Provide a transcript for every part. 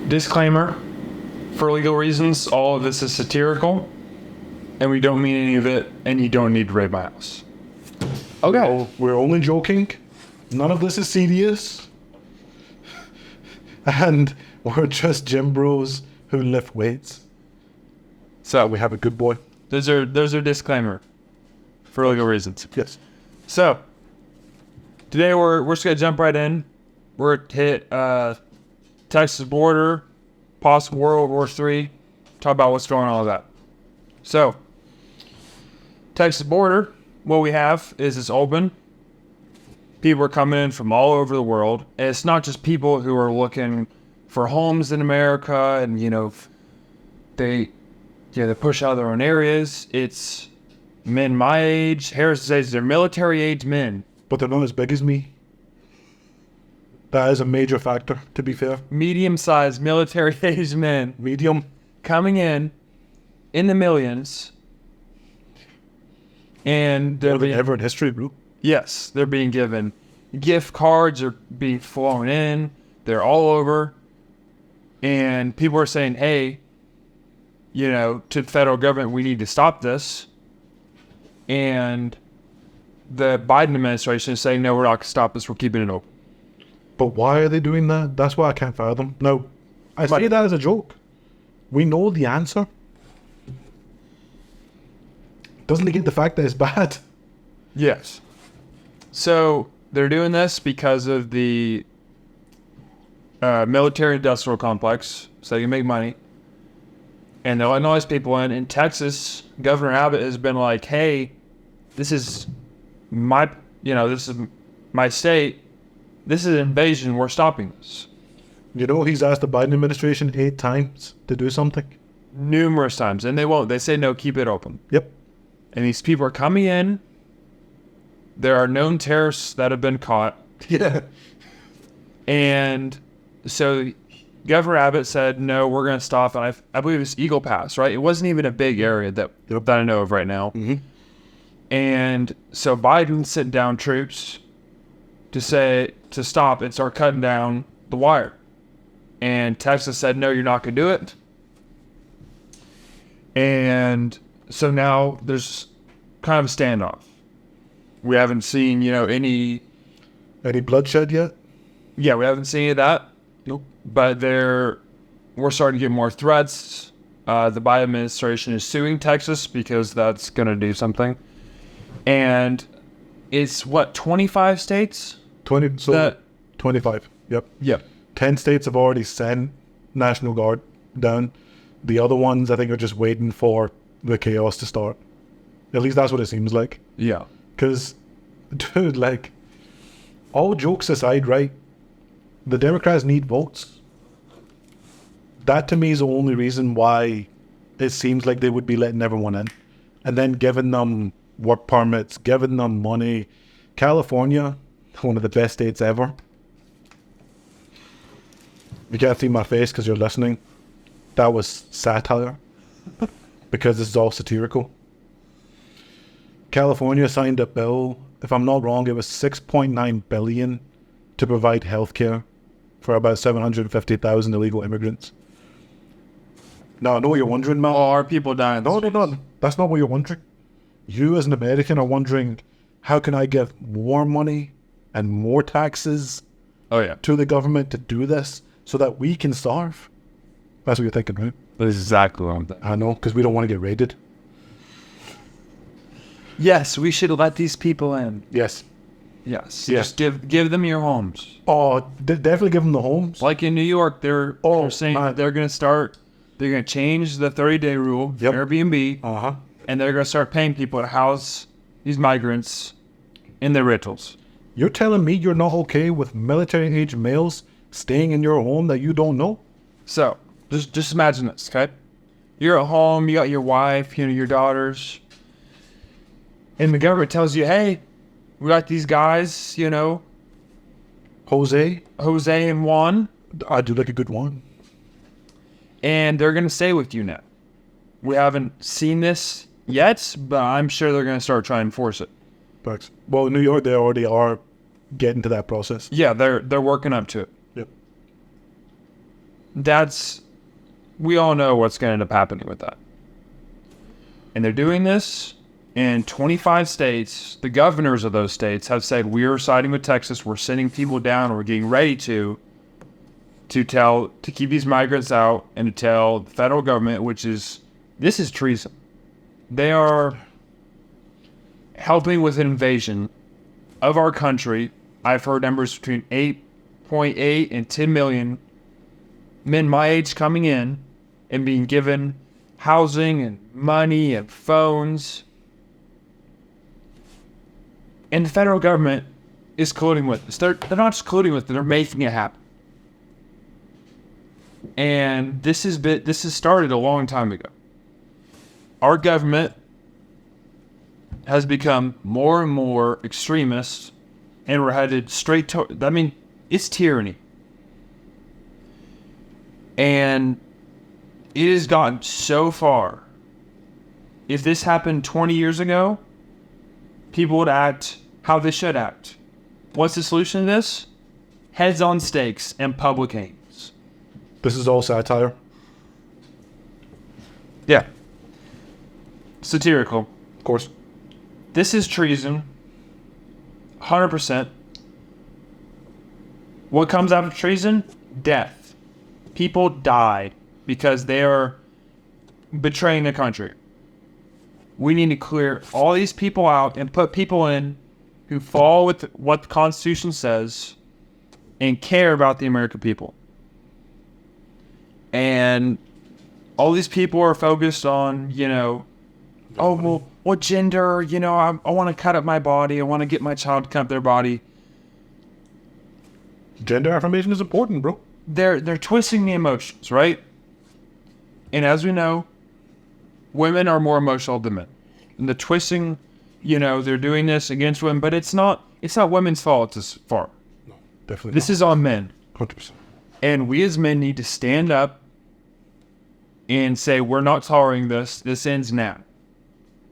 Disclaimer, for legal reasons, all of this is satirical, and we don't mean any of it, and you don't need to raid my house. Okay. We're only joking. None of this is serious. And we're just gym bros who lift weights. So we have a good boy. There's our disclaimer for legal reasons. Yes. So, today we're just going to jump right in. We're going to hit Texas border, possible World War III, talk about what's going on with that. So, Texas border, what we have is it's open. People are coming in from all over the world. And it's not just people who are looking for homes in America and, they push out their own areas. It's men my age. Harris says they're military age men. But they're not as big as me. That is a major factor, to be fair. Medium-sized military age men. Medium. Coming in the millions. And More than ever in history, bro. Yes, they're being given gift cards, are being flown in, they're all over, and people are saying, hey, to the federal government, we need to stop this, and the Biden administration is saying, no, we're not going to stop this, we're keeping it open. But why are they doing that? That's what I can't fathom. No, I say that as a joke. We know the answer. Doesn't negate the fact that it's bad. Yes. So they're doing this because of the military-industrial complex, so they can make money. And they're letting all these people in. In Texas, Governor Abbott has been like, hey, this is my state. This is an invasion. We're stopping this. He's asked the Biden administration 8 times to do something. Numerous times. And they won't. They say, no, keep it open. Yep. And these people are coming in. There are known terrorists that have been caught. Yeah. And so Governor Abbott said, no, we're going to stop. And I believe it's Eagle Pass, right? It wasn't even a big area that I know of right now. Mm-hmm. And so Biden's sent down troops to stop and start cutting down the wire. And Texas said, no, you're not going to do it. And so now there's kind of a standoff. We haven't seen, any bloodshed yet? Yeah, we haven't seen any of that. Nope. But we're starting to get more threats. The Biden administration is suing Texas because that's going to do something. And it's 25 states? 25. Yep. Yep. 10 states have already sent National Guard down. The other ones, I think, are just waiting for the chaos to start. At least that's what it seems like. Yeah. Because, dude, all jokes aside, right? The Democrats need votes. That, to me, is the only reason why it seems like they would be letting everyone in. And then giving them work permits, giving them money. California, one of the best states ever. You can't see my face because you're listening. That was satire. Because this is all satirical. California signed a bill, if I'm not wrong, it was $6.9 billion to provide health care for about 750,000 illegal immigrants. Now, I know what you're wondering, Mal. Are people dying? No. That's not what you're wondering. You, as an American, are wondering, how can I give more money and more taxes to the government to do this so that we can starve? That's what you're thinking, right? That's exactly what I'm thinking. I know, because we don't want to get raided. Yes, we should let these people in. Yes. Yes. Just give them your homes. Oh, definitely give them the homes. Like in New York, they're saying they're going to change the 30-day rule, Airbnb, and they're going to start paying people to house these migrants in their rentals. You're telling me you're not okay with military-age males staying in your home that you don't know? So, just imagine this, okay? You're at home, you got your wife, your daughters, and the government tells you, hey, we got these guys, Jose and Juan. I do like a good one. And they're going to stay with you now. We haven't seen this yet, but I'm sure they're going to start trying to enforce it. Facts. Well, in New York, they already are getting to that process. Yeah, they're working up to it. Yep. we all know what's going to end up happening with that. And they're doing this in 25 states. The governors of those states have said, we are siding with Texas. We're sending people down. We're getting ready to keep these migrants out and to tell the federal government, this is treason. They are helping with an invasion of our country. I've heard numbers between 8.8 and 10 million men my age coming in and being given housing and money and phones. And the federal government is colluding with this. They're not just colluding with it, they're making it happen. And this has started a long time ago. Our government has become more and more extremist, and we're headed straight to, it's tyranny. And it has gotten so far. If this happened 20 years ago, people would act how they should act. What's the solution to this? Heads on stakes and public aims. This is all satire. Yeah. Satirical. Of course. This is treason. 100%. What comes out of treason? Death. People die because they are betraying the country. We need to clear all these people out and put people in who fall with what the Constitution says and care about the American people. And all these people are focused on, oh, well, what gender, I want to cut up my body. I want to get my child to cut up their body. Gender affirmation is important, bro. They're twisting the emotions, right? And as we know, women are more emotional than men. And the twisting, they're doing this against women, but it's not women's fault this far. No, definitely This not. is on men. 100%. And we as men need to stand up and say, we're not tolerating this. This ends now.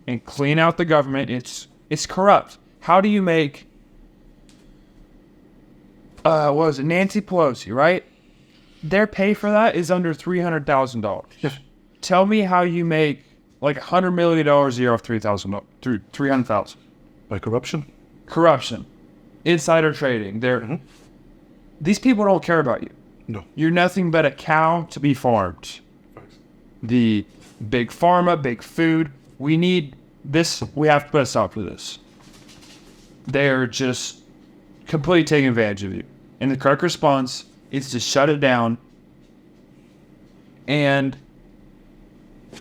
And clean out the government. It's corrupt. How do you make, what was it, Nancy Pelosi, right? Their pay for that is under $300,000. Yeah. Tell me how you make like $100 million a year off $300,000. By corruption? Corruption. Insider trading. These people don't care about you. No. You're nothing but a cow to be farmed. The big pharma, big food. We need this. We have to put a stop to this. They're just completely taking advantage of you. And the correct response is to shut it down. And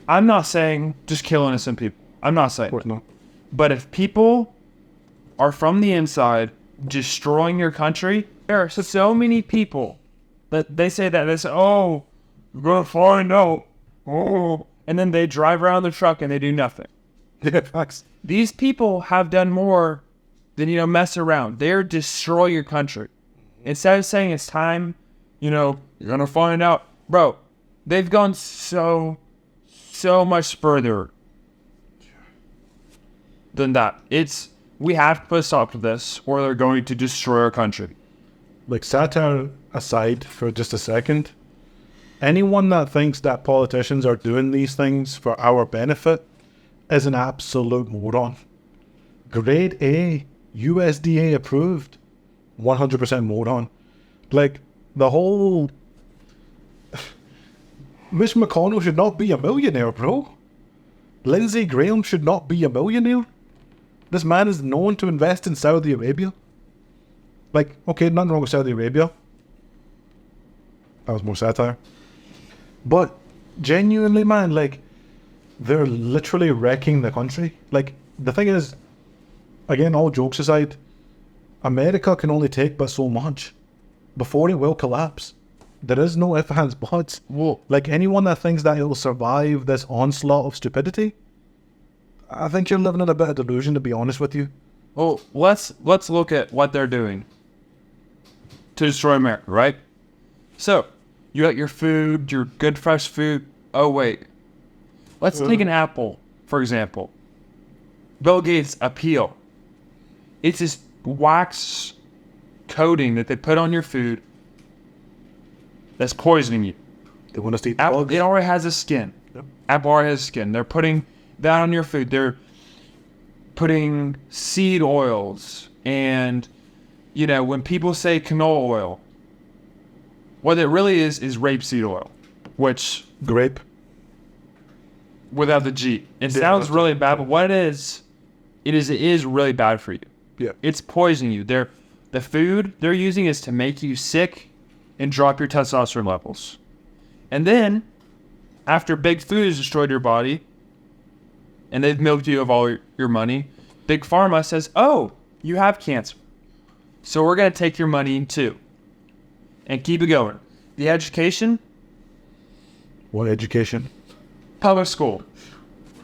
I'm not saying just kill innocent people. I'm not saying. Of course not. But if people are from the inside destroying your country, there are so many people that they say, oh, we're going to find out. Oh. And then they drive around the truck and they do nothing. Yeah, facts. These people have done more than, mess around. They're destroy your country. Instead of saying it's time, you're going to find out. Bro, they've gone so much further than that. We have to put a stop to this or they're going to destroy our country. Like, satire aside for just a second, anyone that thinks that politicians are doing these things for our benefit is an absolute moron. Grade A, USDA approved, 100% moron. Like, the whole... Mitch McConnell should not be a millionaire, bro. Lindsey Graham should not be a millionaire. This man is known to invest in Saudi Arabia. Like, okay, nothing wrong with Saudi Arabia. That was more satire. But genuinely, man, like, they're literally wrecking the country. Like, the thing is, again, all jokes aside, America can only take but so much before it will collapse. There is no ifs, ands, buts. Whoa. Like, anyone that thinks that it'll survive this onslaught of stupidity, I think you're living in a bit of delusion, to be honest with you. Well, let's look at what they're doing to destroy America, right? So, you got your food, your good fresh food. Oh, wait. Let's take an apple, for example. Bill Gates' appeal. It's this wax coating that they put on your food that's poisoning you. They want us to eat the Apple, bugs. it already has a skin. Yep. Apple already has skin. They're putting that on your food. They're putting seed oils. And, you know, when people say canola oil, what it really is rapeseed oil, which, Grape. without the G. It Yeah, sounds that's really bad, but what it is really bad for you. Yeah. It's poisoning you. The food they're using is to make you sick and drop your testosterone levels. And then, after big food has destroyed your body, and they've milked you of all your money, Big Pharma says, oh, you have cancer. So we're going to take your money too. And keep it going. The education, What education? public school.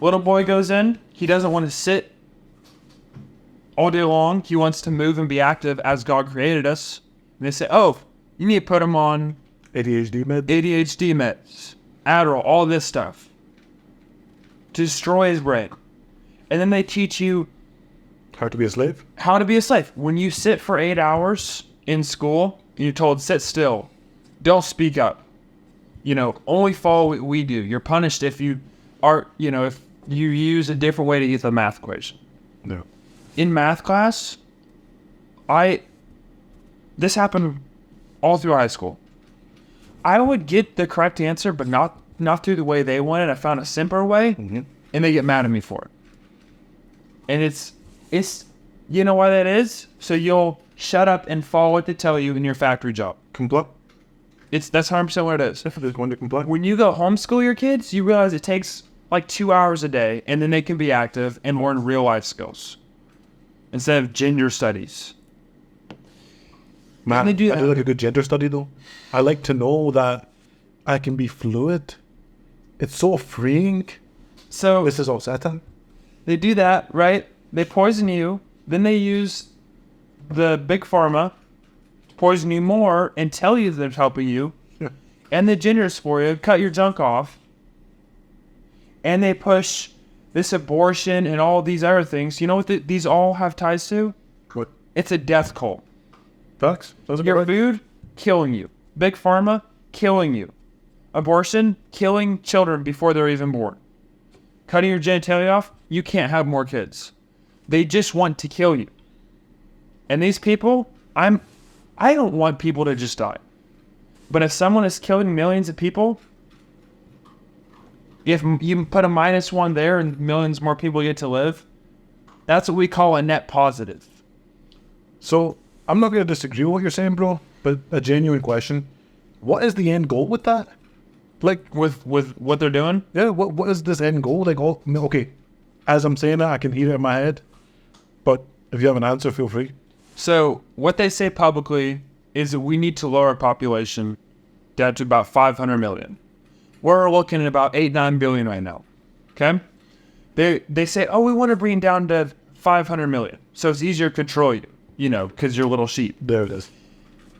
Little boy goes in, he doesn't want to sit all day long. He wants to move and be active as God created us. And they say, oh, you need to put him on ADHD med. ADHD meds, Adderall, all this stuff to destroy his brain. And then they teach you How to be a slave. how to be a slave. When you sit for 8 hours in school, you're told, sit still, don't speak up. You know, only follow what we do. You're punished if you are, you know, if you use a different way to get the math equation. No. In math class, this happened all through high school. I would get the correct answer, but not through the way they wanted. I found a simpler way, and they get mad at me for it. And it's you know why that is? So you'll shut up and follow what they tell you in your factory job. Comply. That's 100% what it is. If there's one to comply. When you go homeschool your kids, you realize it takes like 2 hours a day, and then they can be active and learn real life skills instead of gender studies. Man, they do I do that. like a good gender study though. I like to know that I can be fluid. It's so freeing. So This is all Satan. they do that, right? They poison you. Then they use the big pharma to poison you more and tell you that they're helping you. Yeah. And the genders for you, cut your junk off. And they push this abortion and all these other things. You know what these all have ties to? What? It's a death cult. Facts. Doesn't Your food, killing you. Big pharma, killing you. Abortion, killing children before they're even born. Cutting your genitalia off, you can't have more kids. They just want to kill you. And these people, I don't want people to just die. But if someone is killing millions of people, if you put a -1 there and millions more people get to live, that's what we call a net positive. So I'm not going to disagree with what you're saying, bro. But a genuine question: what is the end goal with that? Like, With what they're doing, yeah, what is this end goal? Like, oh, okay, as I'm saying that, I can hear it in my head. But if you have an answer, feel free. so what they say publicly is that we need to lower our population down to about 500 million. We're looking at about 8-9 billion right now. Okay? They say, oh, we want to bring it down to 500 million. So it's easier to control you, you know, because you're little sheep. There it is.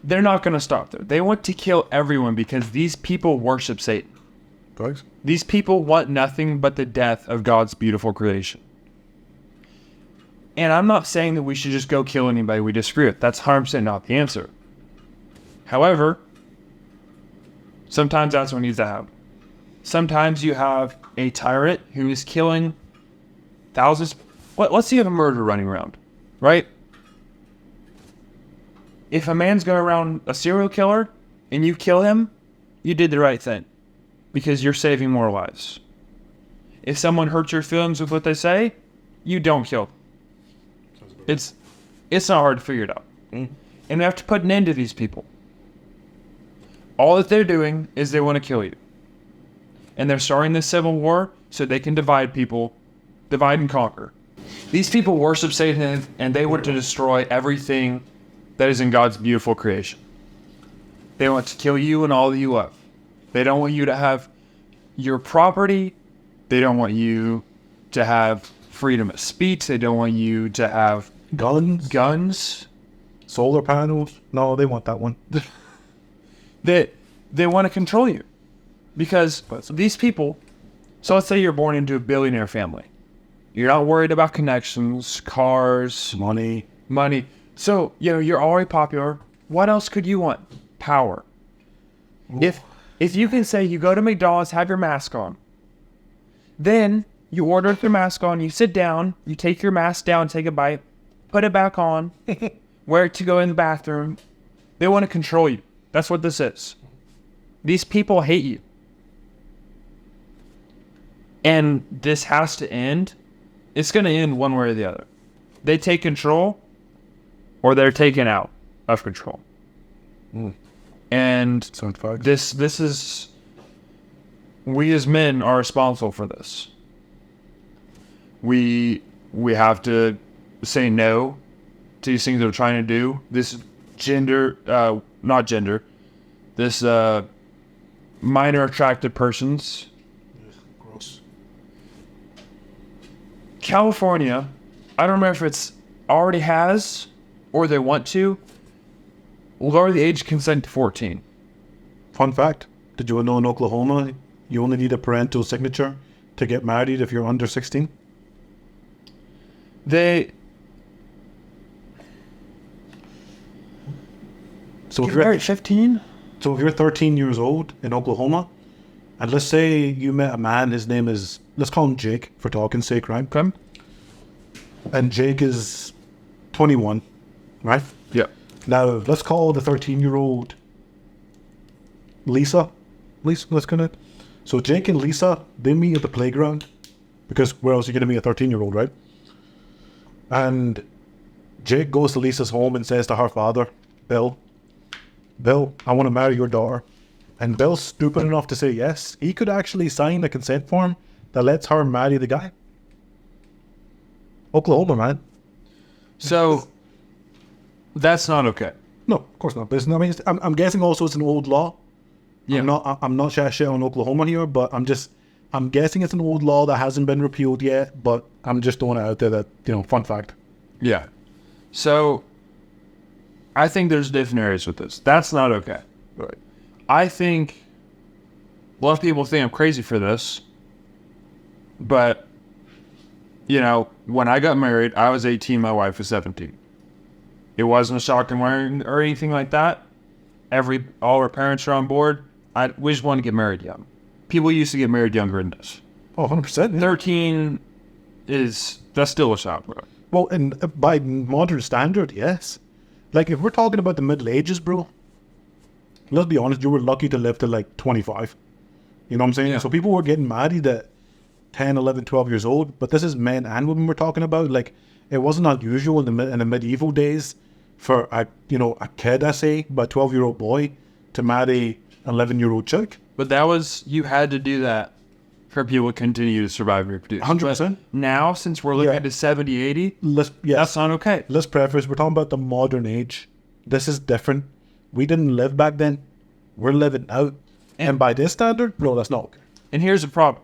They're not going to stop there. They want to kill everyone because these people worship Satan. Thanks. These people want nothing but the death of God's beautiful creation. And I'm not saying that we should just go kill anybody we disagree with. That's 100% not the answer. However, sometimes that's what needs to happen. Sometimes you have a tyrant who is killing thousands. Let's see, you have a murderer running around, right? If a man's going around a serial killer and you kill him, you did the right thing because you're saving more lives. If someone hurts your feelings with what they say, you don't kill them. It's not hard to figure it out. And we have to put an end to these people. All that they're doing is they want to kill you. And they're starting this civil war so they can divide people, divide and conquer. These people worship Satan and they want to destroy everything that is in God's beautiful creation. They want to kill you and all that you love. They don't want you to have your property. They don't want you to have freedom of speech. They don't want you to have guns. Solar panels. No, they want that one. They want to control you. Because these people, so let's say you're born into a billionaire family. You're not worried about connections, cars, Money. So, you know, you're already popular. What else could you want? Power. If If you can say you go to McDonald's, have your mask on, then you order with your mask on, you sit down, you take your mask down, take a bite, put it back on, wear it to go in the bathroom. They want to control you. That's what this is. These people hate you. And this has to end. It's going to end one way or the other. They take control or they're taken out of control. And this is, we as men are responsible for this. We have to say no to these things they're trying to do. This this minor attracted persons. Gross. California, I don't remember if it's already has or they want to lower the age of consent to 14. Fun fact, did you know in Oklahoma, you only need a parental signature to get married if you're under 16? So if you're 15? So if you're 13 years old in Oklahoma, and let's say you met a man, his name is, let's call him Jake for talking's sake, right? Okay. And Jake is 21, right? Yeah. Now, let's call the 13-year-old Lisa, let's call it. So Jake and Lisa, they meet at the playground, because where else are you going to meet a 13-year-old, right? And Jake goes to Lisa's home and says to her father, Bill, I want to marry your daughter. And Bill's stupid enough to say yes. He could actually sign a consent form that lets her marry the guy. Oklahoma, man. So that's not okay. No, of course not. But it's not, I mean, I'm guessing also it's an old law. Yeah. I'm not shit on Oklahoma here, but I'm guessing it's an old law that hasn't been repealed yet, but I'm just throwing it out there that, fun fact. Yeah. So I think there's different areas with this. That's not okay. Right. I think a lot of people think I'm crazy for this, but, when I got married, I was 18, my wife was 17. It wasn't a shocking wedding or anything like that. All our parents are on board. We just want to get married young. People used to get married younger than this. Oh, 100%. Yeah. 13 that's still a shock, bro. Well, and by modern standard, yes. Like, if we're talking about the Middle Ages, bro, let's be honest, you were lucky to live to, 25. You know what I'm saying? Yeah. So people were getting married at 10, 11, 12 years old, but this is men and women we're talking about. Like, it wasn't unusual in the medieval days for a kid, I say, but a 12-year-old boy to marry an 11-year-old chick. But you had to do that for people to continue to survive and reproduce. 100%. But now, since we're looking at 70, 80, that's not okay. Let's preface, we're talking about the modern age. This is different. We didn't live back then. We're living now. And by this standard, bro, that's not okay. And here's the problem,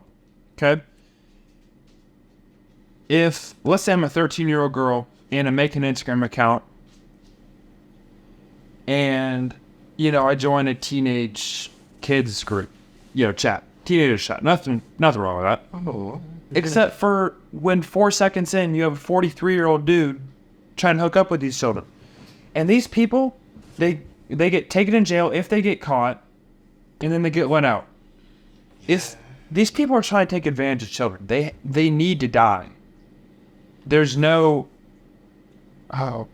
okay? If, let's say I'm a 13-year-old girl and I make an Instagram account and, I join a teenage kids group, chat. Teenager chat. Nothing wrong with that. Oh. Except for when 4 seconds in, you have a 43-year-old dude trying to hook up with these children. And these people, they get taken in jail if they get caught, and then they get let out. These people are trying to take advantage of children. They need to die. There's no... Oh.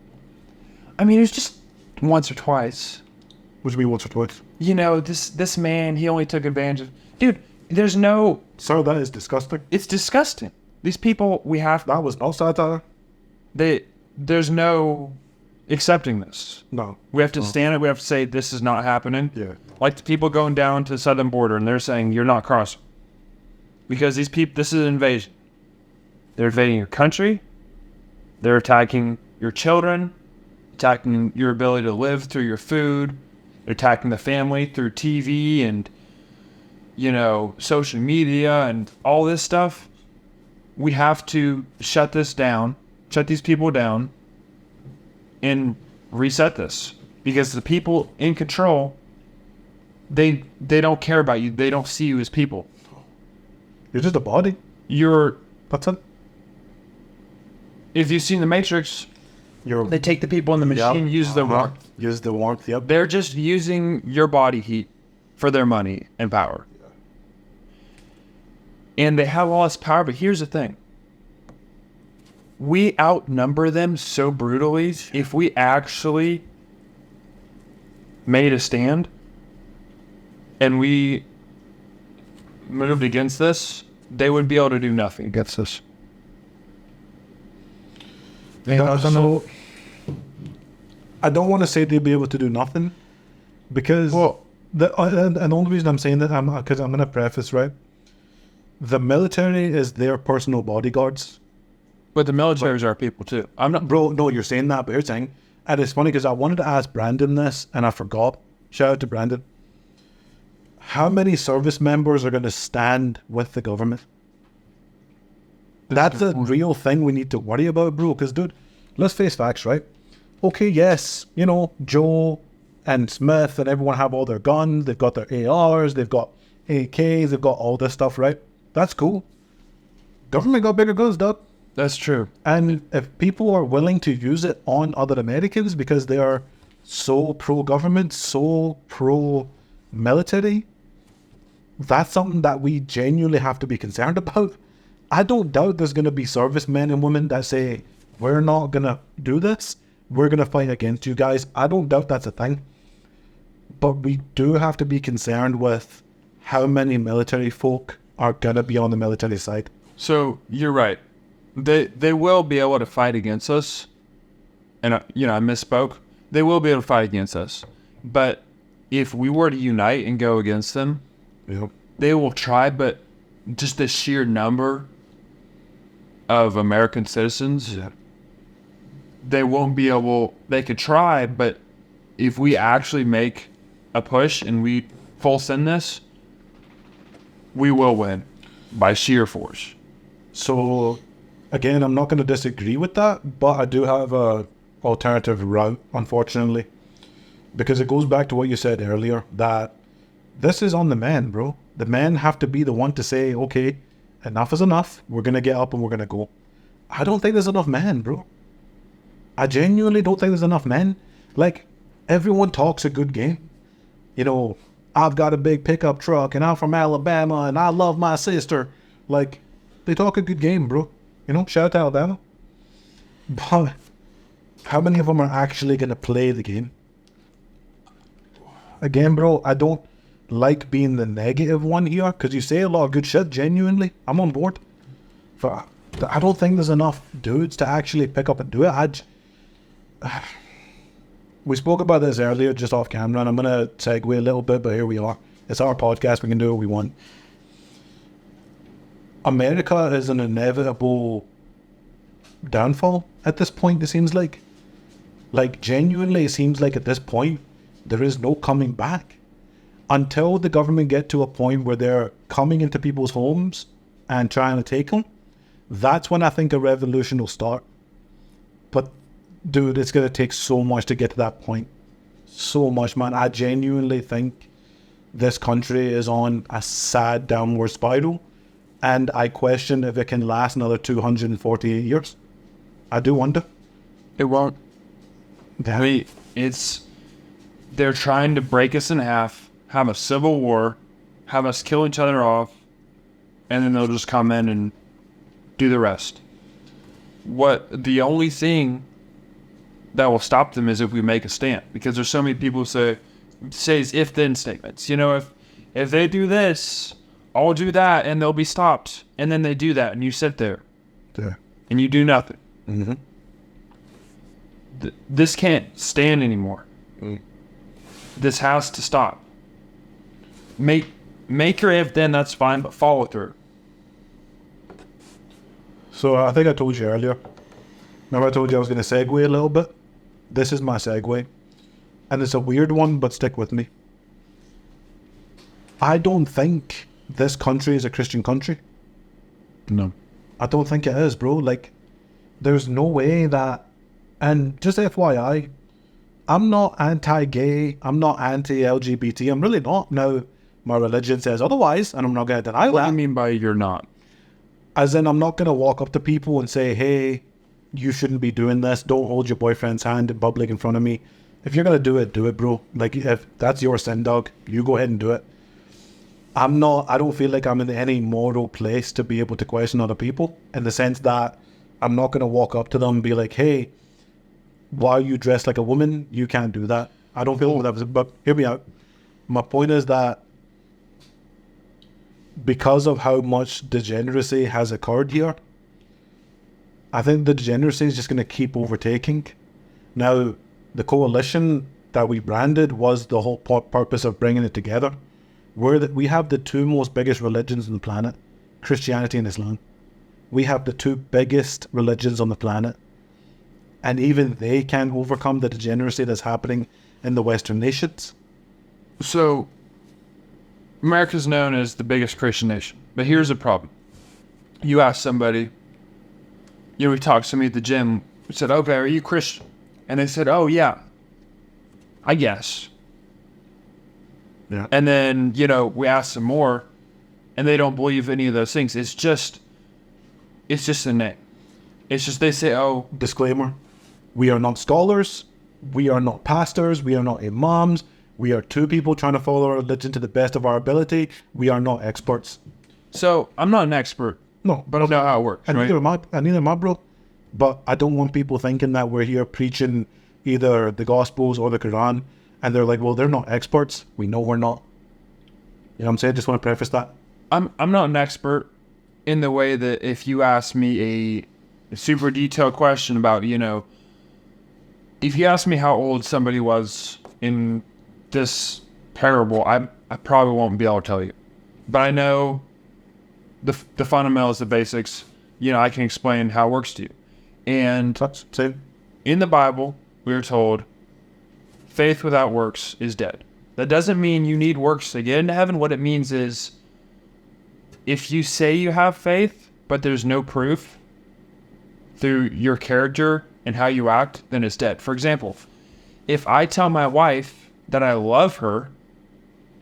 I mean, it's just once or twice. What do you mean once or twice? This man, he only took advantage of... Dude, there's no... Sir, that is disgusting. It's disgusting. These people, That was no satire. There's no accepting this. No. We have to stand it. We have to say, this is not happening. Yeah. Like the people going down to the southern border, and they're saying, you're not crossing. Because these people, this is an invasion. They're invading your country. They're attacking your children, attacking your ability to live through your food. They're attacking the family through TV and, social media and all this stuff. We have to shut these people down, and reset this. Because the people in control, they don't care about you. They don't see you as people. You're just a body. That's it. If you've seen The Matrix, they take the people in the machine, use the warmth. Use the warmth, yep. They're just using your body heat for their money and power. And they have all this power, but here's the thing. We outnumber them so brutally. If we actually made a stand and we moved against this, they would be able to do nothing against us. I don't want to say they'd be able to do nothing, because the only reason I'm saying that, because I'm going to preface, right? The military is their personal bodyguards. But the military is our people too. I'm not, Bro, no, you're saying that, but here's the thing. And it's funny because I wanted to ask Brandon this and I forgot. Shout out to Brandon. How many service members are going to stand with the government? That's a real thing we need to worry about, bro. Because, dude, let's face facts, right? Okay, yes, you know, Joe and Smith and everyone have all their guns. They've got their ARs. They've got AKs. They've got all this stuff, right? That's cool. Government got bigger guns, dog. that's true. And if people are willing to use it on other Americans because they are so pro-government, so pro-military, that's something that we genuinely have to be concerned about. I don't doubt there's going to be servicemen and women that say, we're not going to do this. We're going to fight against you guys. I don't doubt that's a thing. But we do have to be concerned with how many military folk are going to be on the military side. So you're right. They will be able to fight against us. And, I misspoke. They will be able to fight against us. But if we were to unite and go against them, Yep. they will try, but just the sheer number of American citizens, they won't be able, they could try, but if we actually make a push and we full send this, we will win by sheer force. So, again, I'm not going to disagree with that, but I do have a alternative route, unfortunately, because it goes back to what you said earlier, that this is on the men, bro. The men have to be the one to say, okay, enough is enough. We're going to get up and we're going to go. I don't think there's enough men, bro. I genuinely don't think there's enough men. Like, everyone talks a good game. You know, I've got a big pickup truck and I'm from Alabama and I love my sister. Like, they talk a good game, bro. You know, shout out to Alabama. But how many of them are actually going to play the game? Again, bro, I don't like being the negative one here because you say a lot of good shit, genuinely. I'm on board. But I don't think there's enough dudes to actually pick up and do it. We spoke about this earlier just off camera, and I'm going to segue a little bit, but here we are. It's our podcast. We can do what we want. America is an inevitable downfall at this point, it seems like. Like, genuinely, it seems like at this point, there is no coming back. Until the government get to a point where they're coming into people's homes and trying to take them, that's when I think a revolution will start. But, dude, it's going to take so much to get to that point. So much, man. I genuinely think this country is on a sad downward spiral. And I question if it can last another 248 years. I do wonder. It won't. I mean, they're trying to break us in half, have a civil war, have us kill each other off, and then they'll just come in and do the rest. The only thing that will stop them is if we make a stand, because there's so many people who say if-then statements. You know, if they do this, I'll do that, and they'll be stopped. And then they do that, and you sit there. Yeah. And you do nothing. Mm-hmm. This can't stand anymore. Mm. This has to stop. Make your if-then, that's fine, but follow through. So I think I told you earlier. Remember I told you I was going to segue a little bit? This is my segue. And it's a weird one, but stick with me. I don't think this country is a Christian country. No. I don't think it is, bro. Like, there's no way that... And just FYI, I'm not anti-gay. I'm not anti-LGBT. I'm really not. Now, my religion says otherwise, and I'm not going to deny What that. do you mean by you're not? As in, I'm not going to walk up to people and say, hey, you shouldn't be doing this. Don't hold your boyfriend's hand in public in front of me. If you're going to do it, bro. Like, if that's your sin, dog, you go ahead and do it. I don't feel like I'm in any moral place to be able to question other people, in the sense that I'm not going to walk up to them and be like, hey, why are you dressed like a woman? You can't do that. I don't feel that. But hear me out. My point is that because of how much degeneracy has occurred here, I think the degeneracy is just going to keep overtaking. Now, the coalition that we branded was the whole purpose of bringing it together. We have the two most biggest religions on the planet, Christianity and Islam. We have the two biggest religions on the planet. And even they can't overcome the degeneracy that's happening in the Western nations. So, America's known as the biggest Christian nation. But here's the problem. You ask somebody, we talked to somebody at the gym, we said, okay, are you Christian? And they said, oh, yeah, I guess. Yeah. And then, we ask them more, and they don't believe any of those things. It's just a name. It's just they say, oh. Disclaimer, we are not scholars, we are not pastors, we are not imams, we are two people trying to follow our religion to the best of our ability. We are not experts. So, I'm not an expert. No, but I know how it works, and right? Neither am I, bro. But I don't want people thinking that we're here preaching either the Gospels or the Quran, and they're like, well, they're not experts. We know we're not. You know what I'm saying? I just want to preface that. I'm not an expert in the way that if you ask me a super detailed question about, if you ask me how old somebody was in this parable, I probably won't be able to tell you. But I know the fundamentals, the basics. I can explain how it works to you. And in the Bible, we are told faith without works is dead. That doesn't mean you need works to get into heaven. What it means is if you say you have faith, but there's no proof through your character and how you act, then it's dead. For example, if I tell my wife that I love her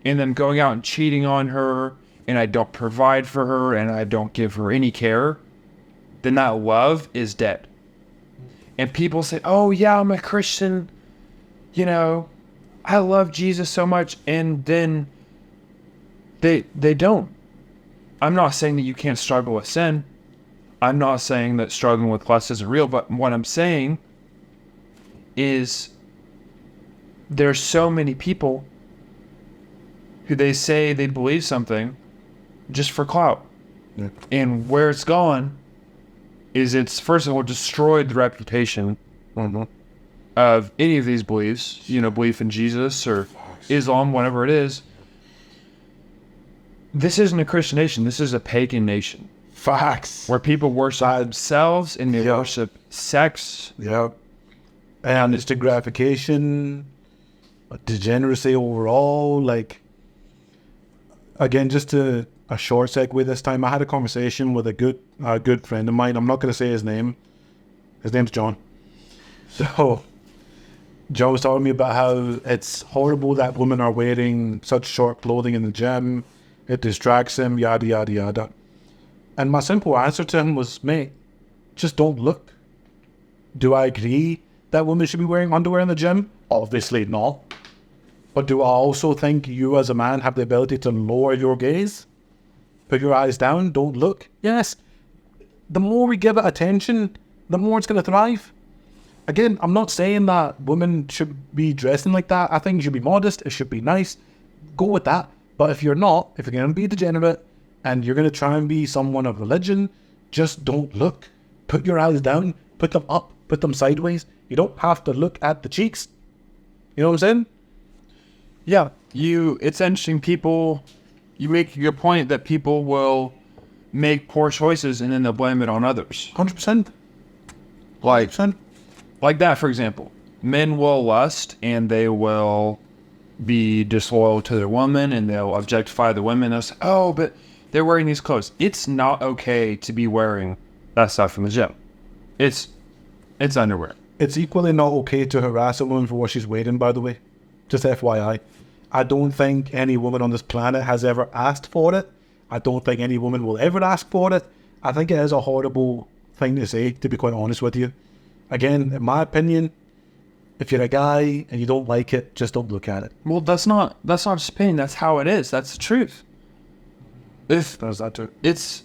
and then going out and cheating on her and I don't provide for her and I don't give her any care, then that love is dead. And people say, oh yeah, I'm a Christian, I love Jesus so much, and then they don't. I'm not saying that you can't struggle with sin. I'm not saying that struggling with lust isn't real, but what I'm saying is there's so many people who they say they believe something just for clout. Yeah. And where it's gone is it's, first of all, destroyed the reputation of any of these beliefs, belief in Jesus or Islam, whatever it is. This isn't a Christian nation. This is a pagan nation. Facts. Where people worship themselves and they worship sex. Yep. And it's the gratification, degeneracy overall. Again, just a short segue this time. I had a conversation with a good friend of mine. I'm not going to say his name. His name's John. So, John was talking to me about how it's horrible that women are wearing such short clothing in the gym. It distracts him, yada, yada, yada. And my simple answer to him was, mate, just don't look. Do I agree that women should be wearing underwear in the gym? Obviously not. But do I also think you as a man have the ability to lower your gaze? Put your eyes down, don't look? Yes. The more we give it attention, the more it's going to thrive. Again, I'm not saying that women should be dressing like that. I think you should be modest. It should be nice. Go with that. But if you're not, if you're going to be degenerate and you're going to try and be someone of religion, just don't look. Put your eyes down. Put them up. Put them sideways. You don't have to look at the cheeks. You know what I'm saying? Yeah. It's interesting. You make your point that people will make poor choices and then they'll blame it on others. 100%. 100%. Like that, for example. Men will lust and they will be disloyal to their woman and they'll objectify the women. They'll say, oh, but they're wearing these clothes. It's not okay to be wearing that stuff in the gym. It's underwear. It's equally not okay to harass a woman for what she's wearing, by the way. Just FYI. I don't think any woman on this planet has ever asked for it. I don't think any woman will ever ask for it. I think it is a horrible thing to say, to be quite honest with you. Again, in my opinion, if you're a guy and you don't like it, just don't look at it. Well, that's not just opinion. That's how it is. That's the truth. If There's that too. it's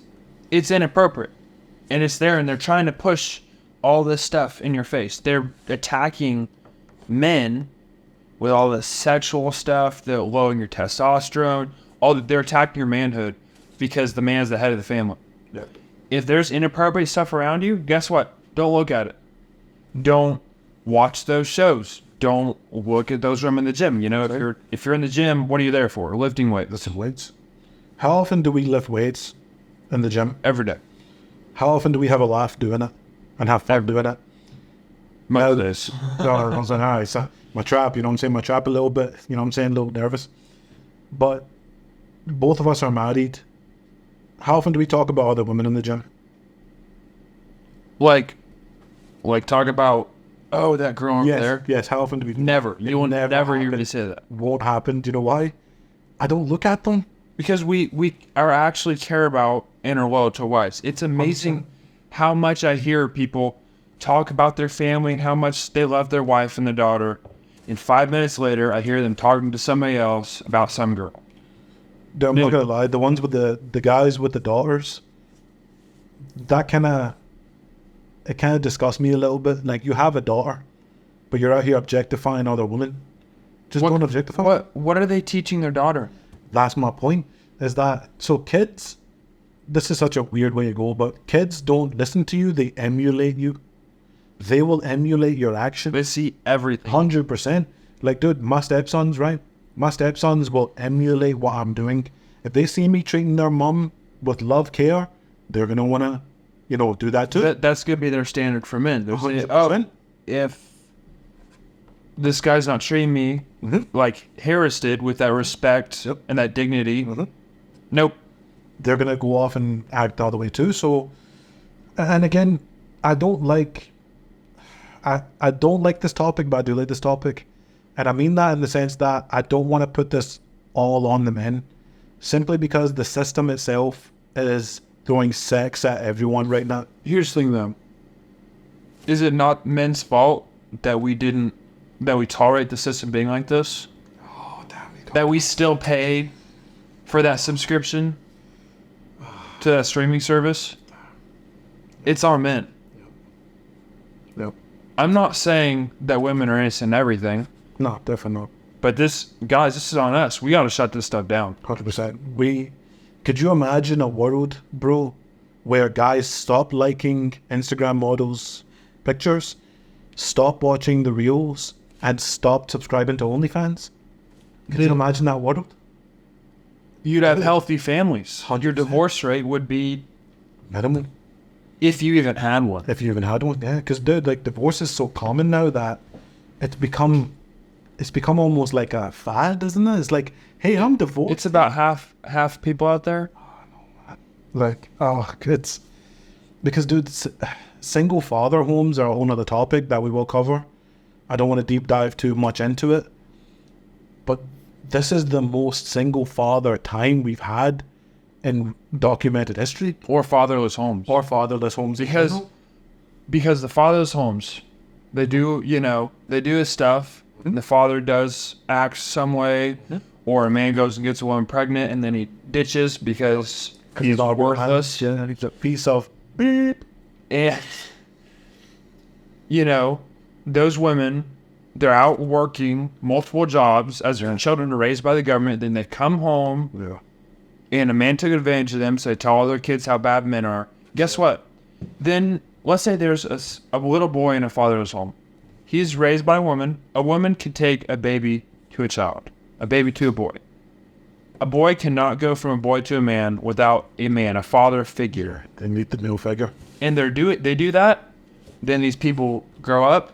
inappropriate, and it's there, and they're trying to push all this stuff in your face. They're attacking men with all this sexual stuff, they're lowering your testosterone, they're attacking your manhood because the man's the head of the family. Yeah. If there's inappropriate stuff around you, guess what? Don't look at it. Don't watch those shows. Don't look at those women in the gym. You know, if you're in the gym, what are you there for? Lifting weights. Listen, weights. How often do we lift weights in the gym? Every day. How often do we have a laugh doing it and have fun doing it? Most days. So I was like, all right, so my trap, you know what I'm saying? My trap a little bit, you know what I'm saying? A little nervous. But both of us are married. How often do we talk about other women in the gym? Like talk about, oh, that girl over Yes, there. yes. How often do we? Never. You will never hear happen. me say that. Won't happen. Do you know why? I don't look at them. Because we are actually care about and are loyal to wives. It's amazing how much I hear people talk about their family and how much they love their wife and their daughter. And 5 minutes later, I hear them talking to somebody else about some girl. I'm not gonna lie. The ones with the guys with the daughters, that kind of disgusts me a little bit. Like, you have a daughter, but you're out here objectifying other women. Just don't objectify. What are they teaching their daughter? That's my point. Is that so? Kids, this is such a weird way to go, but kids don't listen to you. They emulate you. They will emulate your actions. They see everything. 100%. Like, dude, my stepsons, right? My stepsons will emulate what I'm doing. If they see me treating their mom with love, care, they're going to want to, do that too. That's going to be their standard for men. They're saying, 100%. if this guy's not treating me like Harris did with that respect and that dignity, nope. They're going to go off and act the other way too. So, and again, I don't like this topic, but I do like this topic. And I mean that in the sense that I don't want to put this all on the men, simply because the system itself is throwing sex at everyone right now. Here's the thing, though. Is it not men's fault that we tolerate the system being like this? Oh, damn it. That we still pay for that subscription to that streaming service? It's our men. Yep. I'm not saying that women are innocent in everything. No, definitely not. But this is on us. We got to shut this stuff down. 100%. Could you imagine a world, bro, where guys stop liking Instagram models' pictures, stop watching the reels, and stop subscribing to OnlyFans? Could you imagine that world? You'd have healthy families. 100%. Your divorce rate would be Minimal. if you even had one. If you even had one, yeah. Because, dude, like, divorce is so common now that it's become almost like a fad, isn't it? It's like, hey, I'm divorced. It's about half people out there. Like, it's because, dude, single father homes are a whole other topic that we will cover. I don't want to deep dive too much into it, but this is the most single father time we've had in documented history. Or fatherless homes. Because the fatherless homes, they do his stuff, and the father does act some way, or a man goes and gets a woman pregnant, and then he ditches because he's not worthless. Yeah, he's a piece of beep. And, those women, they're out working multiple jobs as their children are raised by the government. Then they come home, and a man took advantage of them, so they tell all their kids how bad men are. Guess what? Then, let's say there's a little boy in a fatherless home. He's raised by a woman. A woman can take a baby to a child, a baby to a boy. A boy cannot go from a boy to a man without a father figure. They need the male figure. And they do that, then these people grow up,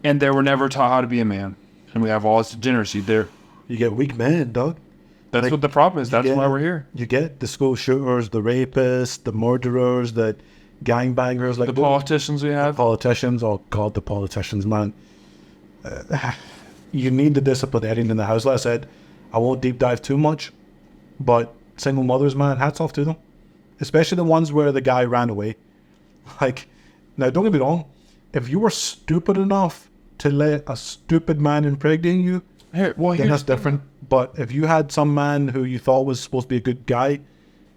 and they were never taught how to be a man. And we have all this degeneracy there. You get weak men, dog. That's what the problem is. That's why we're here. You get the school shooters, the rapists, the murderers, the gangbangers, like The politicians we have. Politicians. Oh God, the politicians, man. You need the disciplinarian in the house. Like I said, I won't deep dive too much, but single mothers, man, hats off to them. Especially the ones where the guy ran away. Like, now don't get me wrong, if you were stupid enough to let a stupid man impregnate you, Here, well, then here's that's different. But if you had some man who you thought was supposed to be a good guy,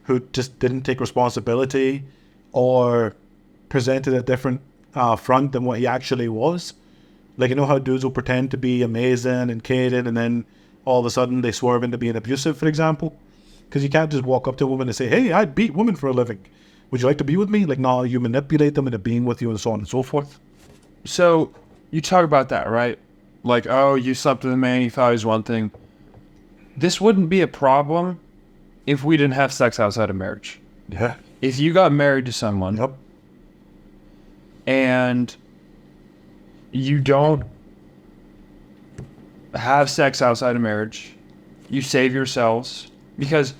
who just didn't take responsibility, or presented a different front than what he actually was, like, you know how dudes will pretend to be amazing and caring, and then all of a sudden they swerve into being abusive, for example. Because you can't just walk up to a woman and say, "Hey, I beat women for a living. Would you like to be with me?" Like, no, you manipulate them into being with you, and so on and so forth. So you talk about that, right? Like, oh, you slept with a man, you thought he was one thing. This wouldn't be a problem if we didn't have sex outside of marriage. Yeah. If you got married to someone Yep. and you don't have sex outside of marriage, you save yourselves. Because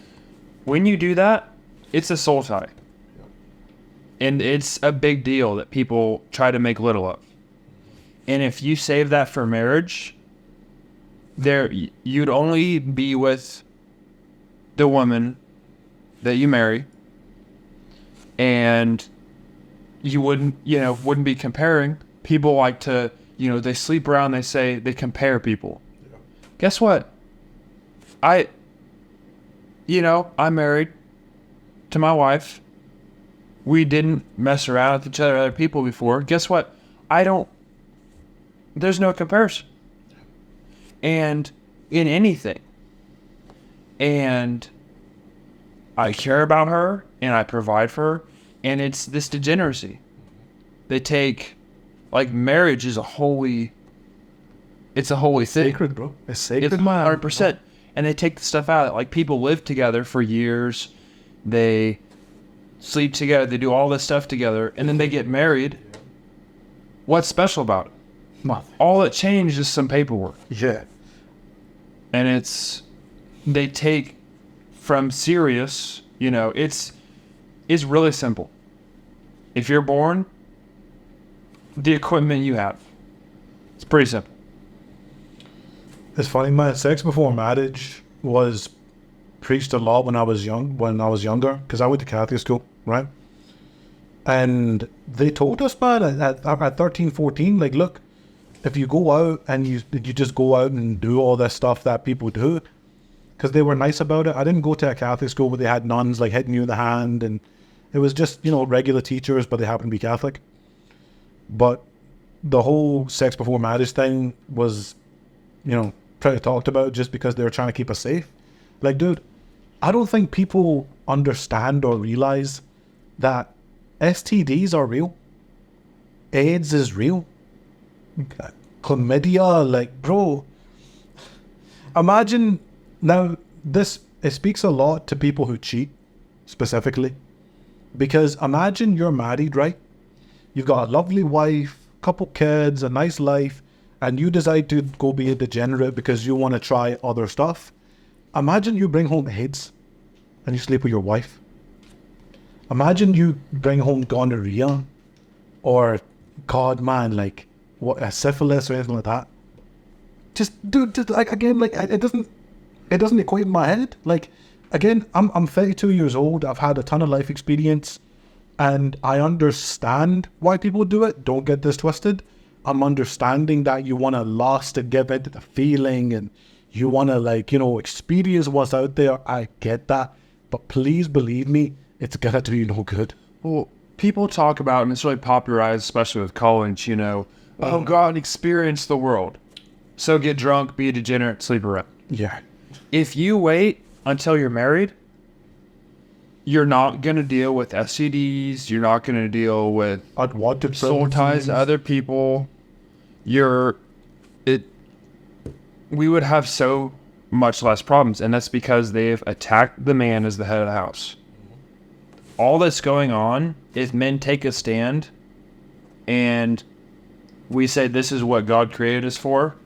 when you do that, it's a soul tie. And it's a big deal that people try to make little of. And if you save that for marriage, you'd only be with the woman that you marry, and you wouldn't be comparing. People like to, they sleep around, they compare people. Yeah. Guess what? I'm married to my wife. We didn't mess around with each other people before. Guess what? There's no comparison. And in anything. And I care about her, and I provide for her, and it's this degeneracy. They take, like, marriage is it's a holy thing. Sacred, bro. It's sacred. It's 100%. And they take the stuff out. Like, people live together for years. They sleep together. They do all this stuff together. And then they get married. What's special about it? Nothing. All that changed is some paperwork. Yeah. And they take from serious, it's really simple. If you're born, the equipment you have. It's pretty simple. It's funny, man. Sex before marriage was preached a lot when I was younger, because I went to Catholic school, right? And they told us, man, at 13, 14, like, look, if you go out and you just go out and do all this stuff that people do, because they were nice about it. I didn't go to a Catholic school where they had nuns, like, hitting you in the hand, and it was just, regular teachers, but they happened to be Catholic. But the whole sex before marriage thing was, try to talk about just because they were trying to keep us safe. Like, dude, I don't think people understand or realize that STDs are real. AIDS is real. Chlamydia, like, bro. Imagine, now, it speaks a lot to people who cheat, specifically. Because imagine you're married, right? You've got a lovely wife, couple kids, a nice life, and you decide to go be a degenerate because you want to try other stuff. Imagine you bring home AIDS and you sleep with your wife. Imagine you bring home gonorrhea or, God, man, like, what, a syphilis or anything like that. Just like, again, like, it doesn't equate in my head. Like, again, I'm 32 years old. I've had a ton of life experience, and I understand why people do it. Don't get this twisted. I'm understanding that you want to lust and give into the feeling, and you want to, like, experience what's out there. I get that. But please believe me, it's going to do you no good. Well, people talk about, and it's really popularized, especially with college, oh, God, experience the world. So get drunk, be a degenerate, sleep around. Yeah. If you wait until you're married, you're not going to deal with STDs. You're not going to deal with unwanted soul ties to other people. We would have so much less problems, and that's because they've attacked the man as the head of the house. All that's going on is men take a stand, and we say this is what God created us for.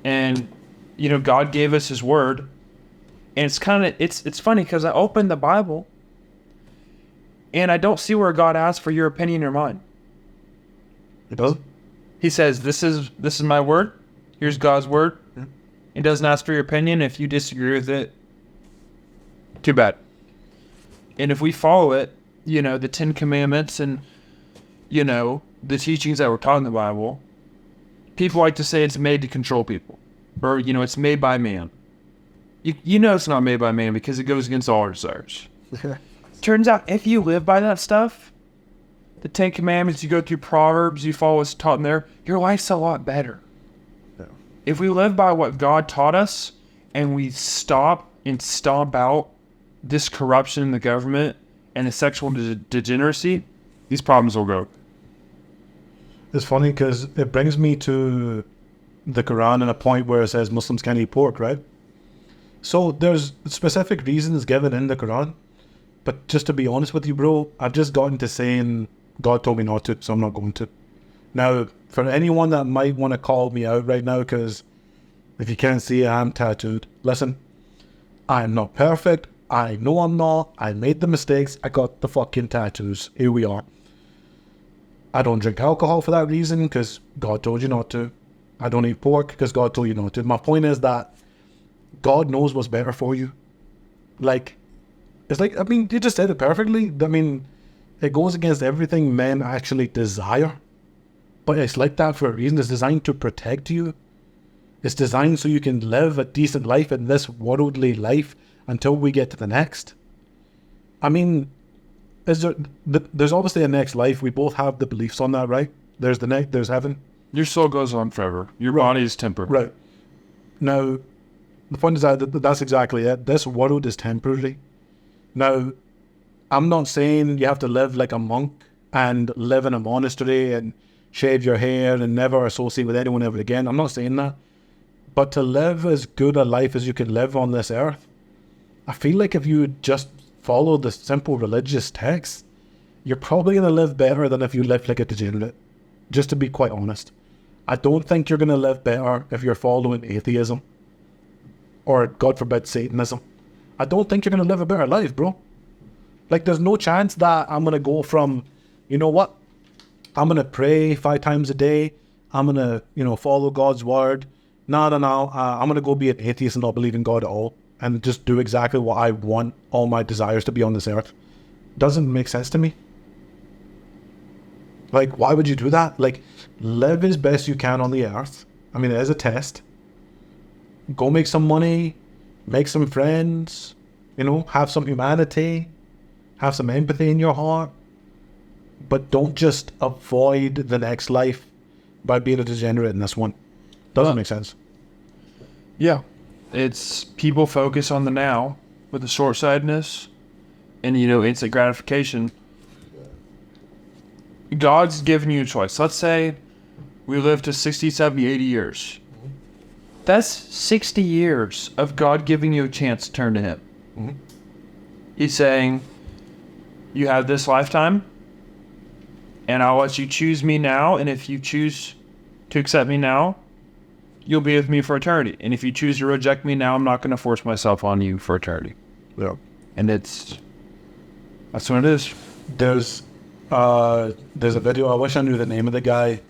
And, God gave us his word. And it's funny because I opened the Bible and I don't see where God asks for your opinion or mine. It does? He says, this is my word. Here's God's word. Yeah. He doesn't ask for your opinion. If you disagree with it, too bad. And if we follow it, the 10 Commandments and, the teachings that were taught in the Bible, people like to say it's made to control people. or it's made by man. You know it's not made by man because it goes against all our desires. Turns out if you live by that stuff, the Ten Commandments, you go through Proverbs, you follow what's taught in there, your life's a lot better. Yeah. If we live by what God taught us and we stop and stomp out this corruption in the government and the sexual degeneracy, these problems will go. It's funny because it brings me to the Quran and a point where it says Muslims can't eat pork, right? So there's specific reasons given in the Quran. But just to be honest with you, bro, I've just gotten to saying God told me not to, so I'm not going to. Now, for anyone that might want to call me out right now, because if you can't see, I'm tattooed. Listen, I'm not perfect. I know I'm not. I made the mistakes. I got the fucking tattoos. Here we are. I don't drink alcohol for that reason, because God told you not to. I don't eat pork, because God told you not to. My point is that God knows what's better for you. It's like, I mean, you just said it perfectly. I mean, it goes against everything men actually desire. But it's like that for a reason. It's designed to protect you. It's designed so you can live a decent life in this worldly life until we get to the next. I mean, there's obviously a next life. We both have the beliefs on that, right? There's the next, there's heaven. Your soul goes on forever. Your body is temporary. Right. Now, the point is that that's exactly it. This world is temporary. Now, I'm not saying you have to live like a monk and live in a monastery and shave your hair and never associate with anyone ever again. I'm not saying that. But to live as good a life as you can live on this earth, I feel like if you just follow the simple religious texts, you're probably going to live better than if you live like a degenerate. Just to be quite honest. I don't think you're going to live better if you're following atheism. Or, God forbid, Satanism. I don't think you're going to live a better life, bro. Like, there's no chance that I'm going to go from, you know what? I'm going to pray 5 times a day. I'm going to, follow God's word. No. I'm going to go be an atheist and not believe in God at all. And just do exactly what I want all my desires to be on this earth. Doesn't make sense to me. Like, why would you do that? Like, live as best you can on the earth. I mean, it is a test. Go make some money. Make some friends. Have some humanity. Have some empathy in your heart. But don't just avoid the next life by being a degenerate in this one. Doesn't make sense. Yeah. It's people focus on the now with the short-sightedness and, instant gratification. God's given you a choice. Let's say we live to 60, 70, 80 years. That's 60 years of God giving you a chance to turn to Him. Mm-hmm. He's saying, you have this lifetime, and I'll let you choose me now, and if you choose to accept me now, you'll be with me for eternity. And if you choose to reject me now, I'm not going to force myself on you for eternity. Yeah. And that's what it is. There's a video, I wish I knew the name of the guy,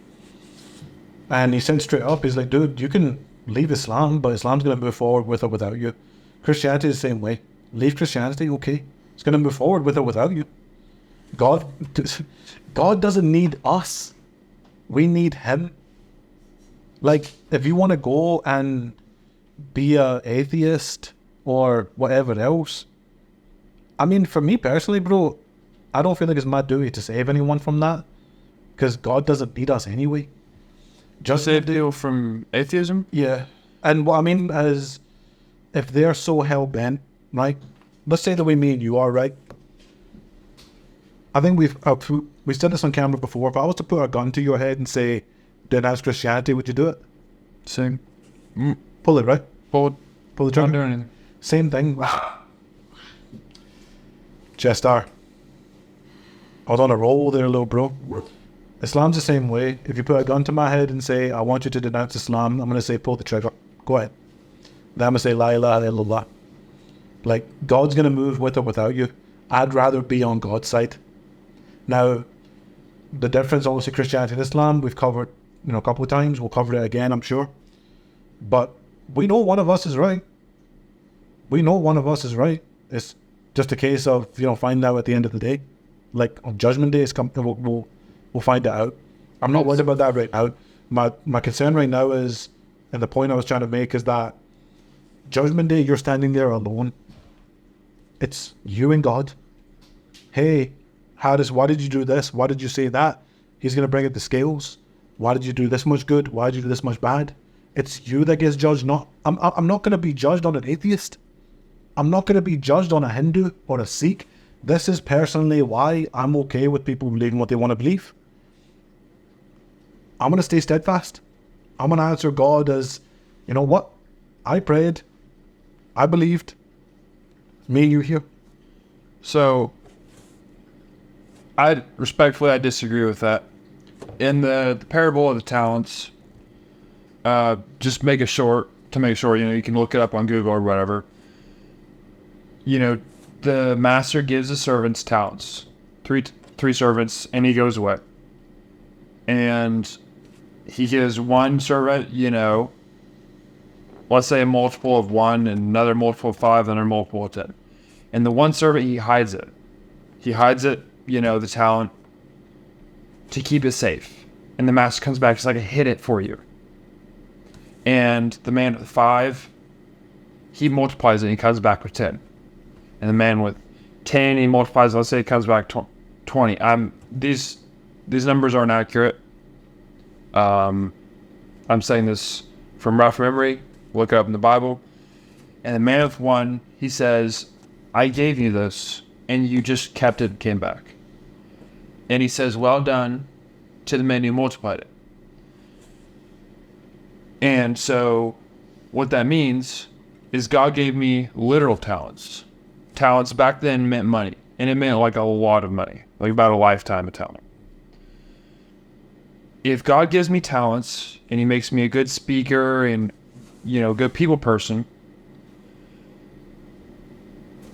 and he said straight up, he's like, dude, you can leave Islam, but Islam's going to move forward with or without you. Christianity is the same way. Leave Christianity, okay. It's going to move forward with or without you. God doesn't need us. We need Him. Like, if you want to go and be a atheist or whatever else, I mean, for me personally, bro, I don't feel like it's my duty to save anyone from that, because God doesn't need us anyway. Just save people from atheism? Yeah. And what I mean is, if they're so hell-bent, right? Let's say the way me and you are, right? I think we've said this on camera before. If I was to put a gun to your head and say, denounce Christianity, would you do it? Same. Pull it, right? Pull the trigger. Not doing anything. Same thing. Chestar. I was on a roll there, little bro. Islam's the same way. If you put a gun to my head and say, I want you to denounce Islam, I'm going to say, pull the trigger. Go ahead. Then I'm going to say, la ilaha illallah. Like, God's going to move with or without you. I'd rather be on God's side. Now, the difference, obviously, Christianity and Islam, we've covered, a couple of times. We'll cover it again, I'm sure. But we know one of us is right. We know one of us is right. It's just a case of, find out at the end of the day. Like, on Judgment Day, we'll find it out. I'm not worried about that right now. My concern right now is And the point I was trying to make is that Judgment Day, you're standing there alone. It's you and God. Hey, why did you do this? Why did you say that? He's going to bring up the scales. Why did you do this much good? Why did you do this much bad? It's you that gets judged. I'm not going to be judged on an atheist. I'm not going to be judged on a Hindu or a Sikh. This is personally why I'm okay with people believing what they want to believe. I'm going to stay steadfast. I'm going to answer God as, you know what? I prayed. I believed. Me and you here. So, I disagree with that. In the parable of the talents, just make it short to make sure, you can look it up on Google or whatever. The master gives the servants talents, three servants, and he goes away. And he gives one servant, let's say a multiple of 1, and another multiple of 5, and another multiple of 10. And the one servant, he hides it. He hides it, the talent, to keep it safe. And the master comes back, it's like, I hid it for you. And the man with 5, he multiplies it, and he comes back with 10. And the man with 10, he multiplies, let's say it comes back 20. These numbers aren't accurate. I'm saying this from rough memory. Look it up in the Bible. And the man with 1, he says, I gave you this, and you just kept it and came back. And he says, well done, to the man who multiplied it. And so what that means is God gave me literal talents. Talents back then meant money. And it meant like a lot of money, like about a lifetime of talent. If God gives me talents and he makes me a good speaker and, good people person,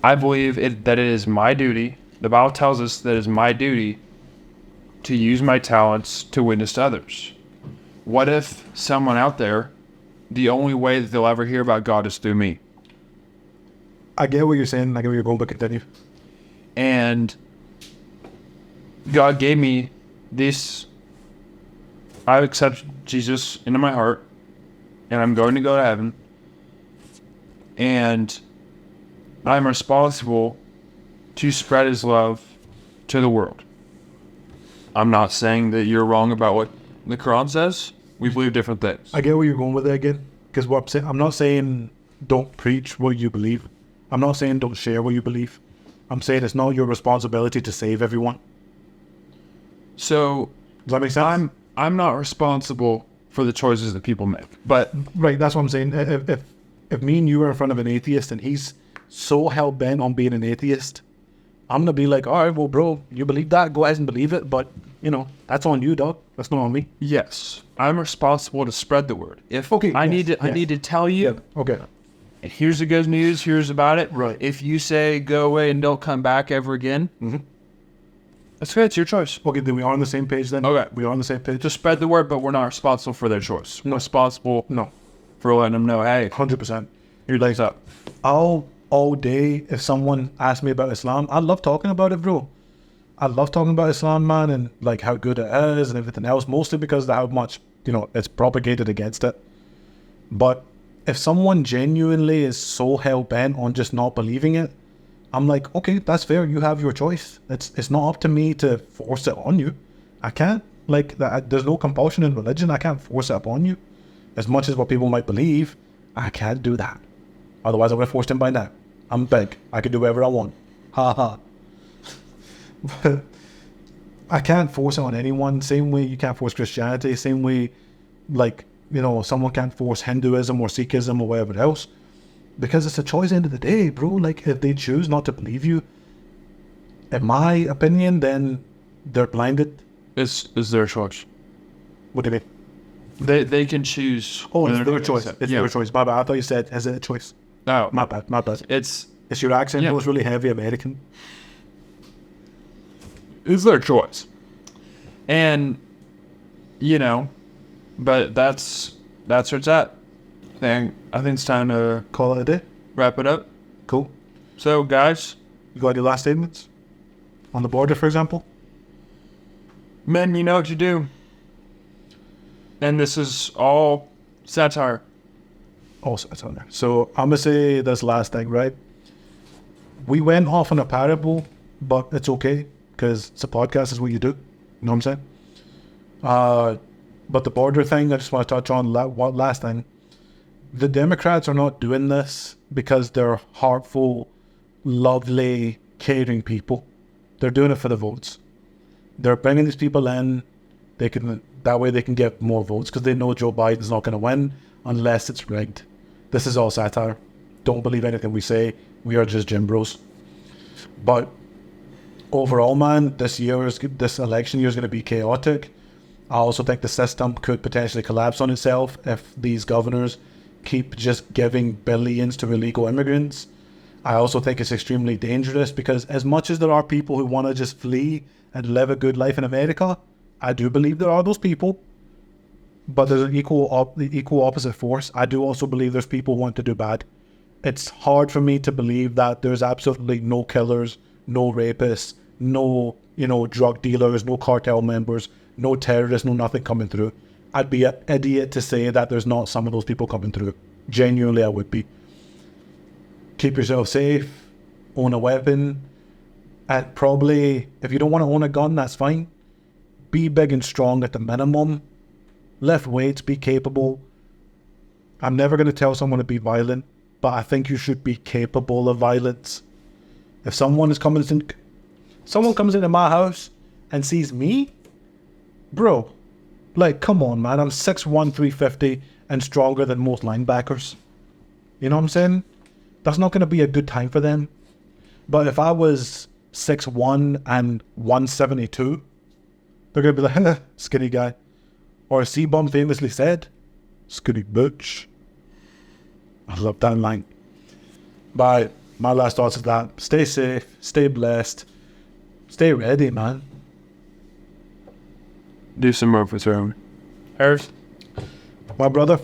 I believe that it is my duty. The Bible tells us that it is my duty to use my talents to witness to others. What if someone out there, the only way that they'll ever hear about God is through me? I get what you're saying. I get where you're going, but continue. And God gave me this. I accept Jesus into my heart, and I'm going to go to heaven. And I'm responsible to spread his love to the world. I'm not saying that you're wrong about what the Quran says. We believe different things. I get where you're going with it again. Because what I'm saying, I'm not saying don't preach what you believe. I'm not saying don't share what you believe. I'm saying it's not your responsibility to save everyone. So, does that make sense? I'm not responsible for the choices that people make. But right, that's what I'm saying. If me and you are in front of an atheist and he's so hell-bent on being an atheist, I'm going to be like, all right, well, bro, you believe that? Go ahead and believe it. But, that's on you, dog. That's not on me. Yes, I'm responsible to spread the word. If I need to tell you, yeah, okay, and here's the good news, here's about it. Right. If you say go away and don't come back ever again, that's good. It's your choice. Okay, then we are on the same page then? Okay. We are on the same page? Just spread the word, but we're not responsible for their choice. We're responsible for letting them know, hey, 100%. your leg's up. All day, if someone asked me about Islam, I love talking about it, bro. I love talking about Islam, man, and like how good it is and everything else, mostly because of how much, it's propagated against it. But if someone genuinely is so hell-bent on just not believing it, I'm like, okay, that's fair. You have your choice. It's not up to me to force it on you. I can't. There's no compulsion in religion. I can't force it upon you. As much as what people might believe, I can't do that. Otherwise, I would have forced him by now. I'm big. I can do whatever I want. Ha ha. I can't force it on anyone. Same way you can't force Christianity. Same way, someone can't force Hinduism or Sikhism or whatever else. Because it's a choice at the end of the day, bro. If they choose not to believe you, in my opinion, then they're blinded. It's their choice. What do you mean? They can choose. Oh, it's their choice. It's their choice. My bad. I thought you said, is it a choice? No. My bad. It's your accent was really heavy American. It's their choice. And, but that's where it's at. I think it's time to Call it a day. wrap it up. Cool. So, guys, You got any last statements? On the border, for example? men, you know what you do. And this is all Satire. Also, it's on there. So I'm gonna say this last thing, right? We went off on a parable, but it's okay because it's a podcast. Is what you do. You know what I'm saying? But the border thing, I just want to touch on one last thing. The Democrats are not doing this because they're heartful, lovely, caring people. They're doing it for the votes. They're bringing these people in. That way they can get more votes because they know Joe Biden's not going to win unless it's rigged. This is all satire. Don't believe anything we say. We are just Jim Bros. But overall, man, this election year is going to be chaotic. I also think the system could potentially collapse on itself if these governors keep just giving billions to illegal immigrants. I also think it's extremely dangerous because as much as there are people who want to just flee and live a good life in America, I do believe there are those people. But there's an equal opposite force. I do also believe there's people who want to do bad. It's hard for me to believe that there's absolutely no killers, no rapists, no, drug dealers, no cartel members, no terrorists, no nothing coming through. I'd be an idiot to say that there's not some of those people coming through. Genuinely, I would be. Keep yourself safe, own a weapon, and probably, if you don't want to own a gun, that's fine. Be big and strong at the minimum. Lift weights, be capable. I'm never going to tell someone to be violent, but I think you should be capable of violence. If someone comes into my house and sees me, bro, come on, man, I'm 6'1", 350 and stronger than most linebackers. You know what I'm saying? That's not going to be a good time for them. But if I was 6'1" and 172, they're going to be like, skinny guy. Or as C-Bum famously said, skinny bitch. I love that line. But my last thoughts is that stay safe, stay blessed, stay ready, man. Do some more for Harris. My brother,